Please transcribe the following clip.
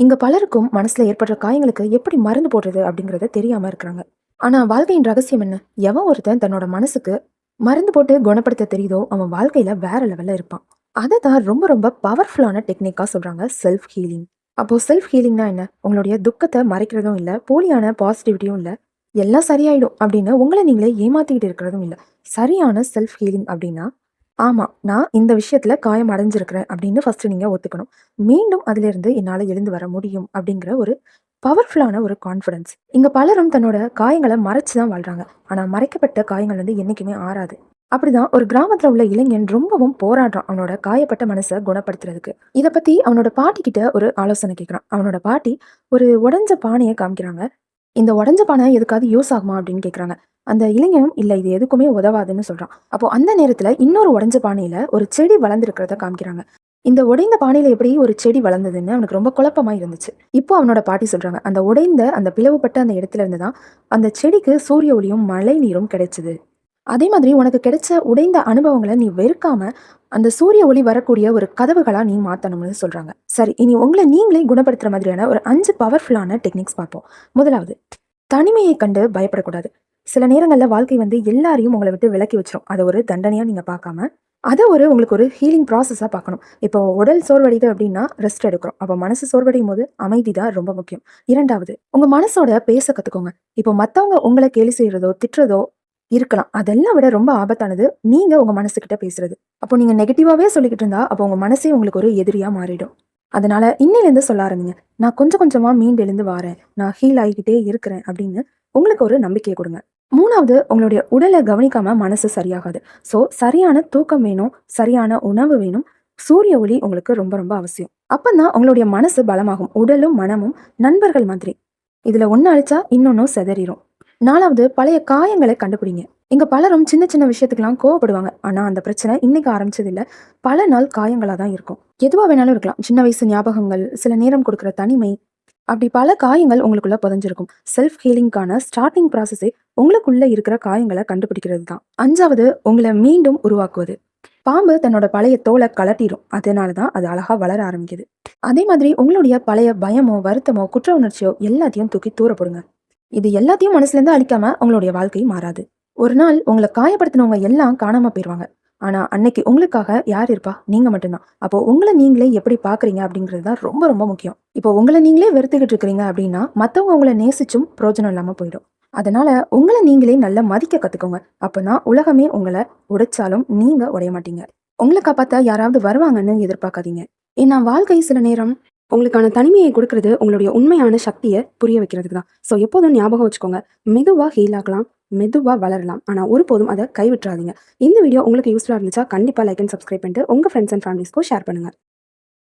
இங்க பலருக்கும் மனசுல ஏற்படுற காயங்களுக்கு எப்படி மருந்து போடுறது அப்படிங்கறது தெரியாம இருக்கிறாங்க. ஆனா வாழ்க்கையின் ரகசியம் என்ன? எவன் ஒருத்தன் தன்னோட மனசுக்கு மருந்து போட்டு குணப்படுத்த தெரியுதோ அவன் வாழ்க்கையில வேற லெவல்ல இருப்பான். அதை தான் ரொம்ப ரொம்ப பவர்ஃபுல்லான டெக்னிக்கா சொல்றாங்க செல்ஃப் ஹீலிங். அப்போ செல்ஃப் ஹீலிங்னா என்ன? உங்களுடைய துக்கத்தை மறைக்கிறதும் இல்ல, போலியான பாசிட்டிவிட்டியும் இல்ல, எல்லாம் சரியாயிடும் அப்படின்னு உங்களை நீங்களே ஏமாத்திக்கிட்டு இருக்கிறதும் இல்ல. சரியான செல்ஃப் ஹீலிங் அப்படின்னா, ஆமா, நான் இந்த விஷயத்துல காயம் அடைஞ்சிருக்கிறேன் அப்படின்னு ஃபர்ஸ்ட் நீங்க ஒத்துக்கணும். மீண்டும் அதிலிருந்து என்னால எழுந்து வர முடியும் அப்படிங்கிற ஒரு பவர்ஃபுல்லான ஒரு கான்ஃபிடன்ஸ். இங்க பலரும் தன்னோட காயங்கள மறைச்சு தான் வாழ்றாங்க. ஆனா மறைக்கப்பட்ட காயங்கள் வந்து என்னைக்குமே ஆறாது. அப்படிதான் ஒரு கிராமத்துல உள்ள இளைஞன் ரொம்பவும் போராடுறான் அவனோட காயப்பட்ட மனசை குணப்படுத்துறதுக்கு. இத பத்தி அவனோட பாட்டி கிட்ட ஒரு ஆலோசனை கேட்கிறான். அவனோட பாட்டி ஒரு உடைஞ்ச பானையை காமிக்கிறாங்க. இந்த உடைஞ்ச பானை எதுக்காவது யூஸ் ஆகுமா அப்படின்னு கேட்குறாங்க. அந்த இளைஞனும் இல்ல இது எதுக்குமே உதவாதுன்னு சொல்றான். அப்போ அந்த நேரத்துல இன்னொரு உடைஞ்ச பானையில ஒரு செடி வளர்ந்துருக்கிறத காமிக்கிறாங்க. இந்த உடைந்த பானையில எப்படி ஒரு செடி வளர்ந்ததுன்னு அவனுக்கு ரொம்ப குழப்பமா இருந்துச்சு. இப்போ அவனோட பாட்டி சொல்றாங்க, அந்த உடைந்த அந்த பிளவுபட்ட அந்த இடத்துல இருந்து தான் அந்த செடிக்கு சூரிய ஒளியும் மழை நீரும் கிடைச்சது. அதே மாதிரி உனக்கு கிடைச்ச உடைந்த அனுபவங்களை நீ வெறுக்காம அந்த சூரிய ஒளி வரக்கூடிய ஒரு கதவுகளா நீ மாத்தணும்னு சொல்றாங்க. சரி, இனி உங்களை நீங்களே குணப்படுத்துற மாதிரியான ஒரு 5 பவர்ஃபுல்லான டெக்னிக்ஸ் பார்ப்போம். முதலாவது, தனிமையை கண்டு பயப்படக்கூடாது. சில நேரங்கள்ல வாழ்க்கை வந்து எல்லாரையும் உங்களை விட்டு விலக்கி வச்சிரும். அதை ஒரு தண்டனையா நீங்க பார்க்காம அதை உங்களுக்கு ஒரு ஹீலிங் ப்ராசஸா பார்க்கணும். இப்போ உடல் சோர்வடையுது அப்படின்னா ரெஸ்ட் எடுக்கிறோம். அப்போ மனசு சோர்வடையும் போது அமைதி தான் ரொம்ப முக்கியம். இரண்டாவது, உங்க மனசோட பேச கத்துக்கோங்க. இப்போ மத்தவங்க உங்களை கேலி செய்யறதோ திட்டுறதோ இருக்கலாம். அதெல்லாம் விட ரொம்ப ஆபத்தானது நீங்க உங்க மனசுகிட்ட பேசுறது. அப்போ நீங்க நெகட்டிவாவே சொல்லிக்கிட்டு இருந்தா அப்போ உங்க மனசே உங்களுக்கு ஒரு எதிரியா மாறிடும். அதனால இன்னையிலேருந்து சொல்ல ஆரம்பிங்க, நான் கொஞ்சம் கொஞ்சமா மீண்டு எழுந்து வாரேன், நான் ஹீல் ஆகிக்கிட்டே இருக்கிறேன் அப்படின்னு உங்களுக்கு ஒரு நம்பிக்கையை கொடுங்க. மூணாவது, உங்களுடைய உடலை கவனிக்காம மனசு சரியாகாது. ஸோ சரியான தூக்கம் வேணும், சரியான உணவு வேணும், சூரிய ஒளி உங்களுக்கு ரொம்ப ரொம்ப அவசியம். அப்பதான் உங்களுடைய மனசு பலமாகும். உடலும் மனமும் நண்பர்கள் மாதிரி. இதுல ஒன்னு அழிச்சா இன்னொன்னும் செதறிடும். நாலாவது, பழைய காயங்களை கண்டுபிடிங்க. இங்க பலரும் சின்ன சின்ன விஷயத்துக்கெல்லாம் கோவப்படுவாங்க. ஆனா அந்த பிரச்சனை இன்னைக்கு ஆரம்பிச்சது இல்ல, பல நாள் காயங்களா தான் இருக்கும். எதுவா வேணாலும் இருக்கலாம். சின்ன வயசு ஞாபகங்கள், சில நேரம் கொடுக்குற தனிமை, அப்படி பல காயங்கள் உங்களுக்குள்ள புதைஞ்சிருக்கும். செல்ஃப் ஹீலிங்கான ஸ்டார்டிங் ப்ராசஸே உங்களுக்குள்ள இருக்கிற காயங்களை கண்டுபிடிக்கிறது தான். அஞ்சாவது, உங்களை மீண்டும் உருவாக்குவது. பாம்பு தன்னோட பழைய தோலை கலட்டிடும், அதனாலதான் அது அழகா வளர ஆரம்பிக்குது. அதே மாதிரி உங்களுடைய பழைய பயமோ வருத்தமோ குற்ற உணர்ச்சியோ எல்லாத்தையும் தூக்கி தூர போடுங்க. இது எல்லாத்தையும் மனசுல இருந்து அழிக்காம உங்களுடைய வாழ்க்கை மாறாது. ஒரு நாள் உங்களை காயப்படுத்தினவங்க எல்லாம் காணாம போயிருவாங்க. ஆனா அன்னைக்கு உங்களுக்காக யார் இருப்பா? நீங்க மட்டும்தான். அப்போ உங்களை நீங்களே எப்படி பாக்குறீங்க அப்படிங்கிறது தான் ரொம்ப ரொம்ப முக்கியம். இப்போ உங்களை நீங்களே வெறுத்துக்கிட்டு இருக்கிறீங்க அப்படின்னா மத்தவங்க உங்களை நேசிச்சும் பிரயோஜனம் இல்லாம போயிடும். அதனால உங்களை நீங்களே நல்லா மதிக்க கத்துக்கோங்க. அப்பதான் உலகமே உங்களை உடைச்சாலும் நீங்க உடைய மாட்டீங்க. உங்களை காப்பாத்த யாராவது வருவாங்கன்னு எதிர்பார்க்காதீங்க. ஏன்னா வாழ்க்கை சில நேரம் உங்களுக்கான தனிமையை கொடுக்கறது உங்களுடைய உண்மையான சக்தியை புரிய வைக்கிறதுக்கு தான். ஸோ எப்போதும் ஞாபகம் வச்சுக்கோங்க, மெதுவா ஹீல் ஆகலாம், மெதுவா வளரலாம், ஆனா ஒருபோதும் அதை கைவிட்டுறாதீங்க. இந்த வீடியோ உங்களுக்கு யூஸ்ஃபுல்லா இருந்துச்சா கண்டிப்பா லைக் அண்ட் சப்ஸ்கிரைப் பண்ணிட்டு உங்க ஃப்ரெண்ட்ஸ் அண்ட் ஃபேமிலிஸ்க்கும் ஷேர் பண்ணுங்க.